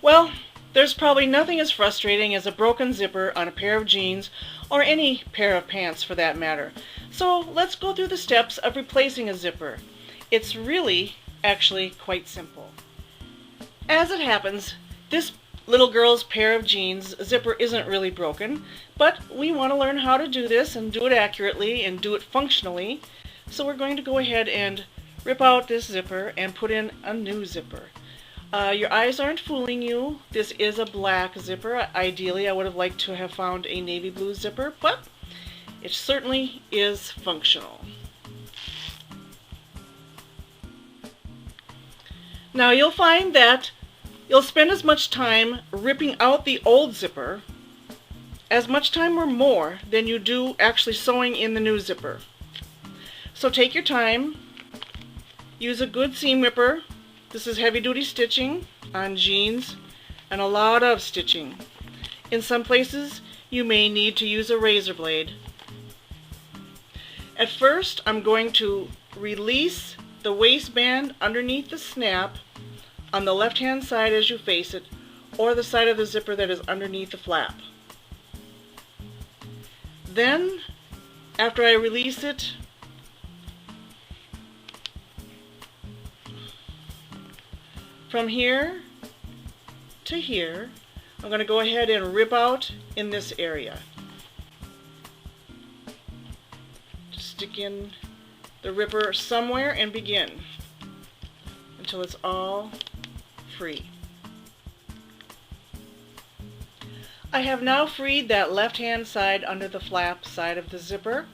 Well, there's probably nothing as frustrating as a broken zipper on a pair of jeans, or any pair of pants for that matter. So let's go through the steps of replacing a zipper. It's really actually quite simple. As it happens, this little girl's pair of jeans zipper isn't really broken, but we want to learn how to do this and do it accurately and do it functionally. So we're going to go ahead and rip out this zipper and put in a new zipper. Your eyes aren't fooling you. This is a black zipper. Ideally, I would have liked to have found a navy blue zipper, but it certainly is functional. Now you'll find that you'll spend as much time ripping out the old zipper, as much time or more, than you do actually sewing in the new zipper. So take your time, use a good seam ripper. This is heavy-duty stitching on jeans and a lot of stitching. In some places you may need to use a razor blade. At first I'm going to release the waistband underneath the snap on the left hand side as you face it, or the side of the zipper that is underneath the flap. Then after I release it, from here to here, I'm going to go ahead and rip out in this area. Just stick in the ripper somewhere and begin until it's all free. I have now freed that left hand side under the flap side of the zipper,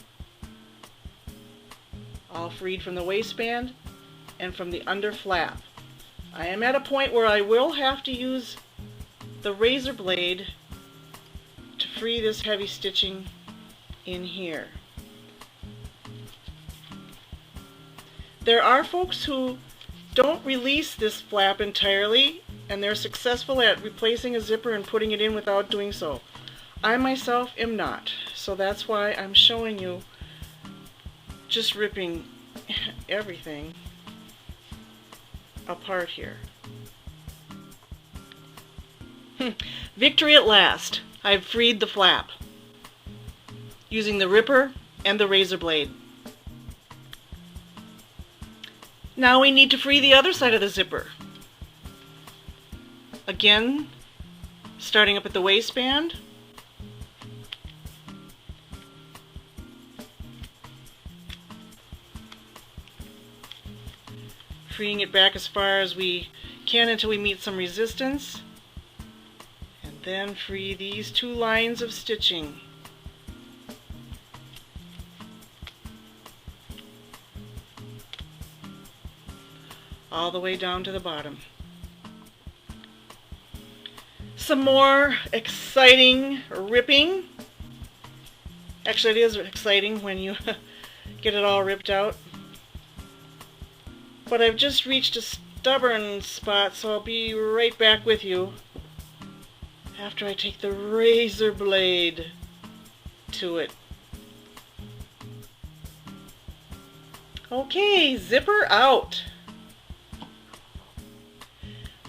all freed from the waistband and from the under flap. I am at a point where I will have to use the razor blade to free this heavy stitching in here. There are folks who don't release this flap entirely, and they're successful at replacing a zipper and putting it in without doing so. I myself am not, so that's why I'm showing you just ripping everything apart here. Victory at last! I've freed the flap using the ripper and the razor blade. Now we need to free the other side of the zipper. Again, starting up at the waistband, freeing it back as far as we can until we meet some resistance, and then free these two lines of stitching. All the way down to the bottom. Some more exciting ripping. Actually, it is exciting when you get it all ripped out. But I've just reached a stubborn spot, so I'll be right back with you after I take the razor blade to it. Okay, zipper out.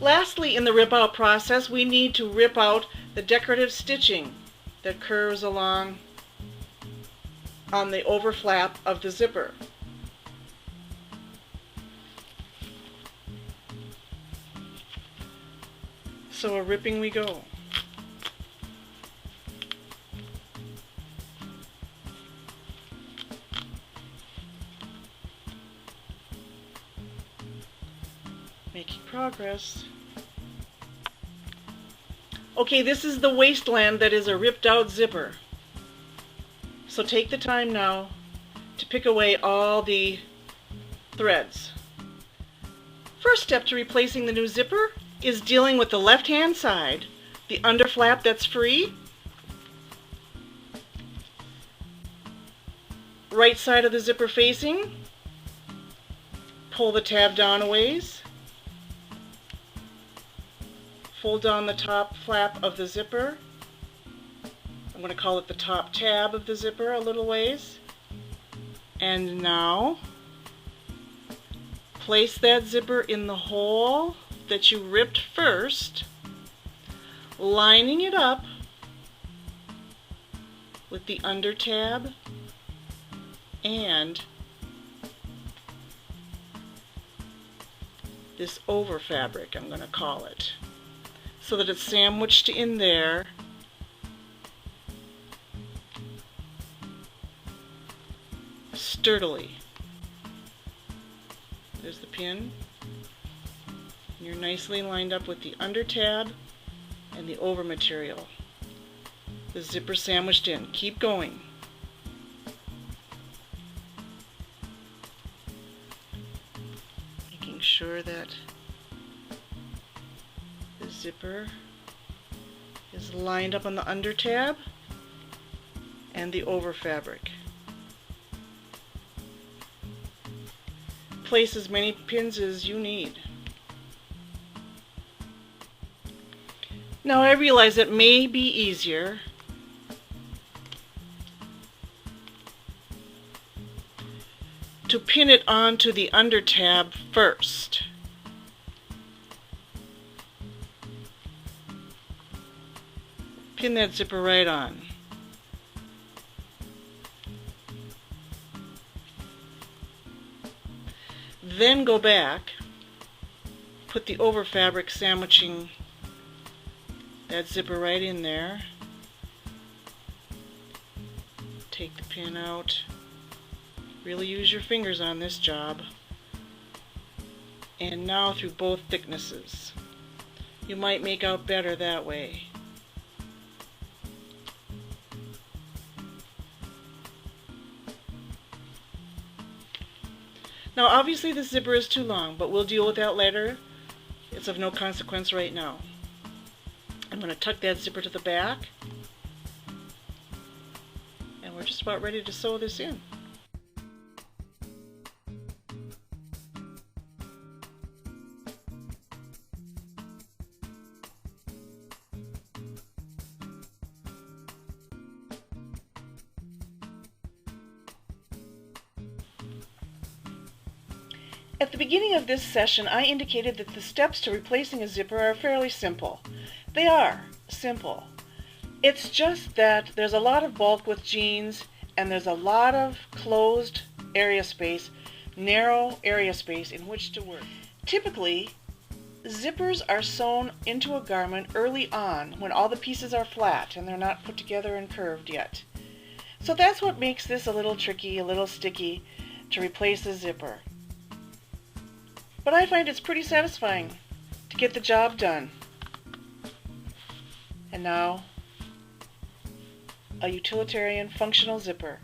Lastly, in the rip out process, we need to rip out the decorative stitching that curves along on the overflap of the zipper. So a ripping we go. Making progress. Okay, this is the waistland that is a ripped out zipper. So take the time now to pick away all the threads. First step to replacing the new zipper is dealing with the left hand side, the under flap that's free, right side of the zipper facing, pull the tab down a ways, fold down the top flap of the zipper. I'm going to call it the top tab of the zipper a little ways. And now place that zipper in the hole that you ripped first lining it up with the under tab and this over fabric, I'm going to call it, so that it's sandwiched in there sturdily. There's the pin. You're nicely lined up with the under tab and the over material. The zipper sandwiched in. Keep going. Making sure that the zipper is lined up on the under tab and the over fabric. Place as many pins as you need. Now I realize it may be easier to pin it onto the under tab first. Pin that zipper right on. Then go back, put the over fabric sandwiching that zipper right in there. Take the pin out. Really use your fingers on this job. And now through both thicknesses. You might make out better that way. Now obviously this zipper is too long, but we'll deal with that later. It's of no consequence right now. I'm going to tuck that zipper to the back, and we're just about ready to sew this in. At the beginning of this session, I indicated that the steps to replacing a zipper are fairly simple. They are simple. It's just that there's a lot of bulk with jeans, and there's a lot of closed area space, narrow area space in which to work. Typically, zippers are sewn into a garment early on when all the pieces are flat and they're not put together and curved yet. So that's what makes this a little tricky, a little sticky to replace a zipper. But I find it's pretty satisfying to get the job done. And now, a utilitarian functional zipper.